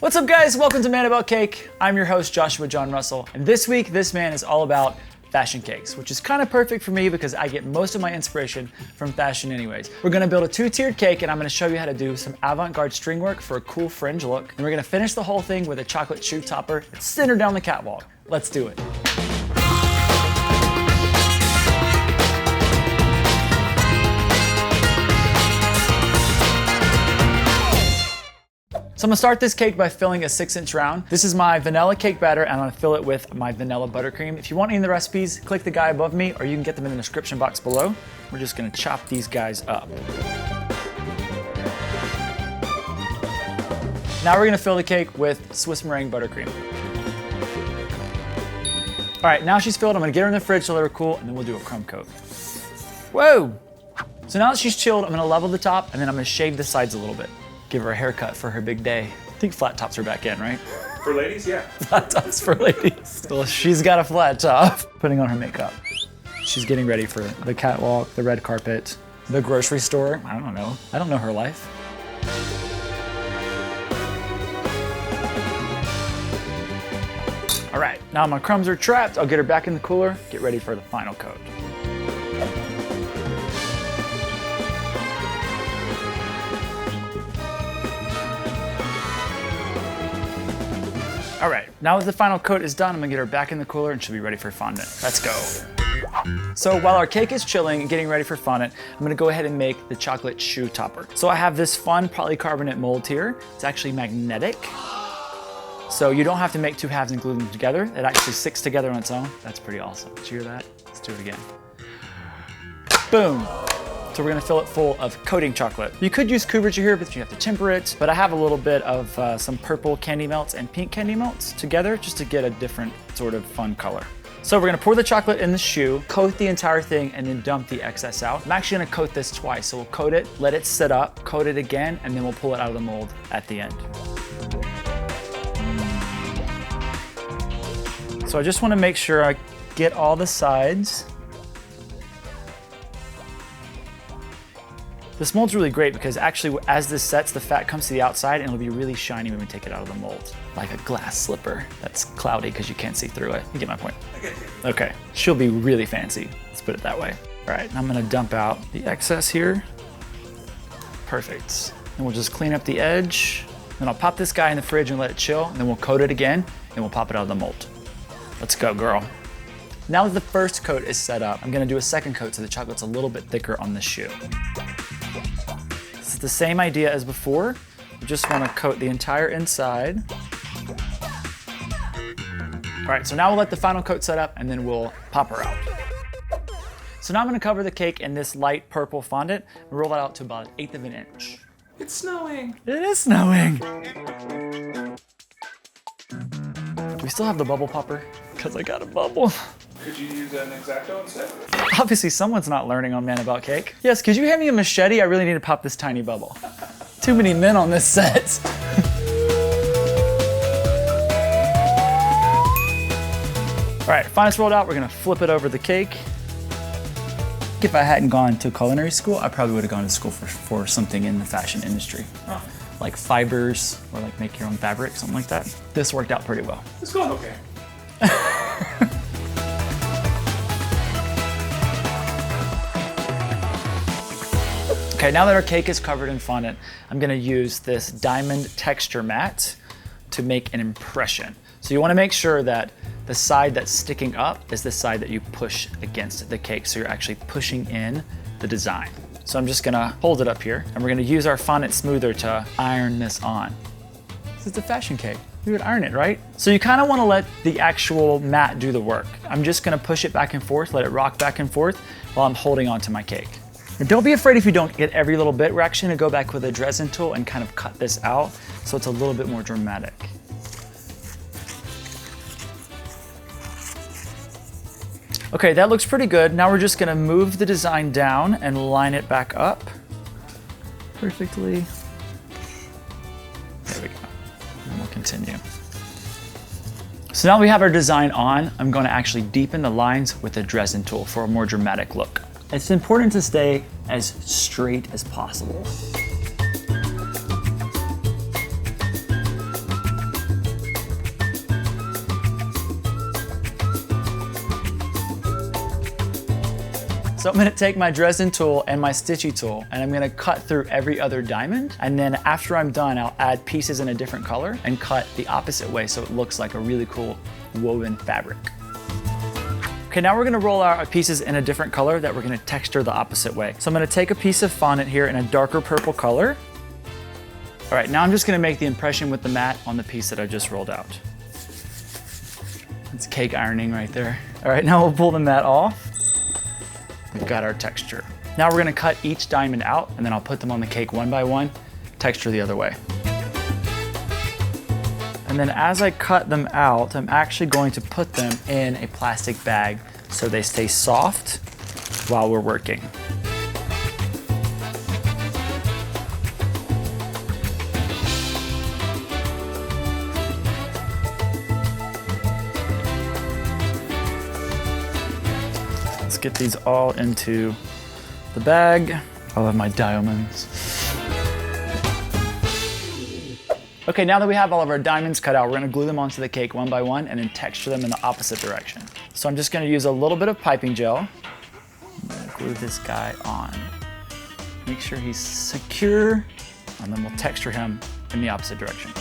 What's up guys, welcome to Man About Cake. I'm your host Joshua John Russell, and this week this man is all about fashion cakes, which is kind of perfect for me because I get most of my inspiration from fashion anyways. We're gonna build a two-tiered cake and I'm gonna show you how to do some avant-garde string work for a cool fringe look. And we're gonna finish the whole thing with a chocolate shoe topper that's centered down the catwalk. Let's do it. So I'm gonna start this cake by filling a 6-inch round. This is my vanilla cake batter and I'm gonna fill it with my vanilla buttercream. If you want any of the recipes, click the guy above me or you can get them in the description box below. We're just gonna chop these guys up. Now we're gonna fill the cake with Swiss meringue buttercream. All right, now she's filled, I'm gonna get her in the fridge to let her cool and then we'll do a crumb coat. Whoa! So now that she's chilled, I'm gonna level the top and then I'm gonna shave the sides a little bit. Give her a haircut for her big day. I think flat tops are back in, right? For ladies, yeah. Flat tops for ladies. Well, she's got a flat top. Putting on her makeup. She's getting ready for the catwalk, the red carpet, the grocery store. I don't know. I don't know her life. All right, now my crumbs are trapped. I'll get her back in the cooler, get ready for the final coat. All right, now that the final coat is done, I'm gonna get her back in the cooler and she'll be ready for fondant. Let's go. So while our cake is chilling and getting ready for fondant, I'm gonna go ahead and make the chocolate shoe topper. So I have this fun polycarbonate mold here. It's actually magnetic. So you don't have to make two halves and glue them together. It actually sticks together on its own. That's pretty awesome. Did you hear that? Let's do it again. Boom. So we're gonna fill it full of coating chocolate. You could use Cooperage here, but you have to temper it. But I have a little bit of some purple candy melts and pink candy melts together just to get a different sort of fun color. So we're gonna pour the chocolate in the shoe, coat the entire thing, and then dump the excess out. I'm actually gonna coat this twice. So we'll coat it, let it sit up, coat it again, and then we'll pull it out of the mold at the end. So I just wanna make sure I get all the sides. This mold's really great because actually as this sets, the fat comes to the outside and it'll be really shiny when we take it out of the mold. Like a glass slipper that's cloudy because you can't see through it. You get my point? I get you. Okay, she'll be really fancy. Let's put it that way. All right, I'm gonna dump out the excess here. Perfect. And we'll just clean up the edge. Then I'll pop this guy in the fridge and let it chill, and then we'll coat it again and we'll pop it out of the mold. Let's go, girl. Now that the first coat is set up, I'm gonna do a second coat so the chocolate's a little bit thicker on the shoe. It's the same idea as before. We just want to coat the entire inside. All right, so now we'll let the final coat set up and then we'll pop her out. So now I'm gonna cover the cake in this light purple fondant and roll it out to about 1/8 of an inch. It's snowing. It is snowing. Do we still have the bubble popper? Because I got a bubble. Could you use an X-Acto instead? Obviously someone's not learning on Man About Cake. Yes, could you hand me a machete? I really need to pop this tiny bubble. Too many men on this set. All right, finest rolled out, we're gonna flip it over the cake. If I hadn't gone to culinary school, I probably would have gone to school for something in the fashion industry. Oh. Like fibers or like make your own fabric, something like that. This worked out pretty well. It's going okay. Okay, now that our cake is covered in fondant, I'm gonna use this diamond texture mat to make an impression. So you wanna make sure that the side that's sticking up is the side that you push against the cake. So you're actually pushing in the design. So I'm just gonna hold it up here and we're gonna use our fondant smoother to iron this on. This is a fashion cake. We would iron it, right? So you kinda wanna let the actual mat do the work. I'm just gonna push it back and forth, let it rock back and forth while I'm holding onto my cake. And don't be afraid if you don't get every little bit. We're actually gonna go back with a dresden tool and kind of cut this out so it's a little bit more dramatic. Okay, that looks pretty good. Now we're just gonna move the design down and line it back up perfectly. There we go, and we'll continue. So now we have our design on, I'm gonna actually deepen the lines with the dresden tool for a more dramatic look. It's important to stay as straight as possible. So I'm gonna take my Dresden tool and my stitchy tool, and I'm gonna cut through every other diamond. And then after I'm done, I'll add pieces in a different color and cut the opposite way so it looks like a really cool woven fabric. Okay, now we're gonna roll out our pieces in a different color that we're gonna texture the opposite way. So I'm gonna take a piece of fondant here in a darker purple color. All right, now I'm just gonna make the impression with the mat on the piece that I just rolled out. It's cake ironing right there. All right, now we'll pull the mat off. We've got our texture. Now we're gonna cut each diamond out and then I'll put them on the cake one by one, texture the other way. And then as I cut them out, I'm actually going to put them in a plastic bag so they stay soft while we're working. Let's get these all into the bag. All of my diamonds. Okay, now that we have all of our diamonds cut out, we're gonna glue them onto the cake one by one and then texture them in the opposite direction. So I'm just gonna use a little bit of piping gel. I'm gonna glue this guy on. Make sure he's secure, and then we'll texture him in the opposite direction.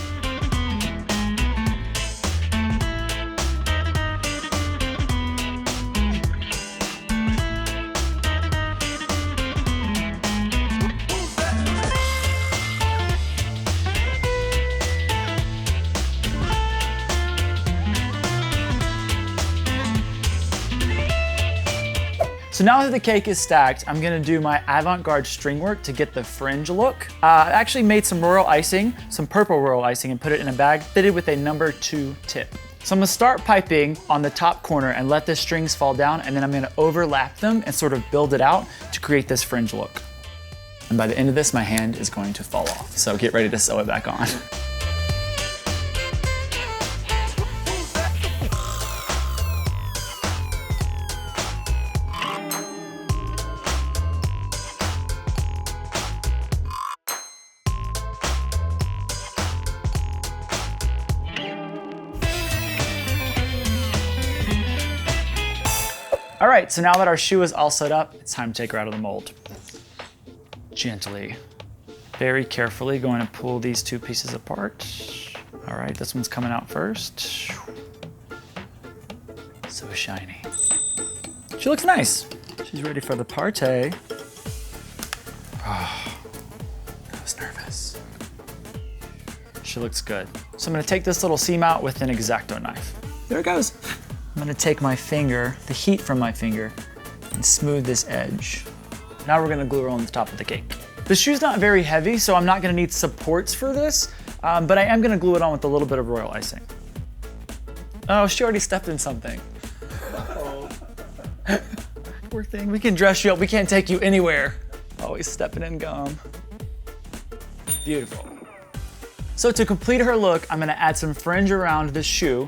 So now that the cake is stacked, I'm gonna do my avant-garde string work to get the fringe look. I actually made some royal icing, some purple royal icing, and put it in a bag fitted with a number 2 tip. So I'm gonna start piping on the top corner and let the strings fall down, and then I'm gonna overlap them and sort of build it out to create this fringe look. And by the end of this, my hand is going to fall off. So get ready to sew it back on. All right, so now that our shoe is all set up, it's time to take her out of the mold. Gently, very carefully going to pull these 2 pieces apart. All right, this one's coming out first. So shiny. She looks nice. She's ready for the party. Oh, I was nervous. She looks good. So I'm gonna take this little seam out with an X-Acto knife. There it goes. I'm gonna take my finger, the heat from my finger, and smooth this edge. Now we're gonna glue her on the top of the cake. The shoe's not very heavy, so I'm not gonna need supports for this, but I am gonna glue it on with a little bit of royal icing. Oh, she already stepped in something. Uh-oh. Poor thing, we can dress you up, we can't take you anywhere. Always stepping in gum. Beautiful. So to complete her look, I'm gonna add some fringe around the shoe.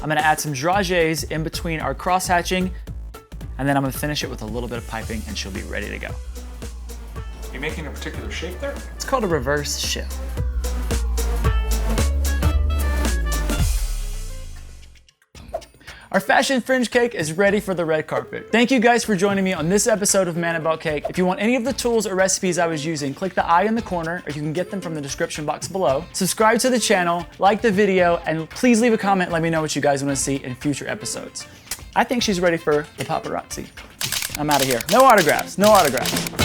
I'm gonna add some dragées in between our cross hatching, and then I'm gonna finish it with a little bit of piping and she'll be ready to go. You making a particular shape there? It's called a reverse ship. Our fashion fringe cake is ready for the red carpet. Thank you guys for joining me on this episode of Man About Cake. If you want any of the tools or recipes I was using, click the I in the corner, or you can get them from the description box below. Subscribe to the channel, like the video, and please leave a comment and let me know what you guys want to see in future episodes. I think she's ready for the paparazzi. I'm out of here. No autographs, no autographs.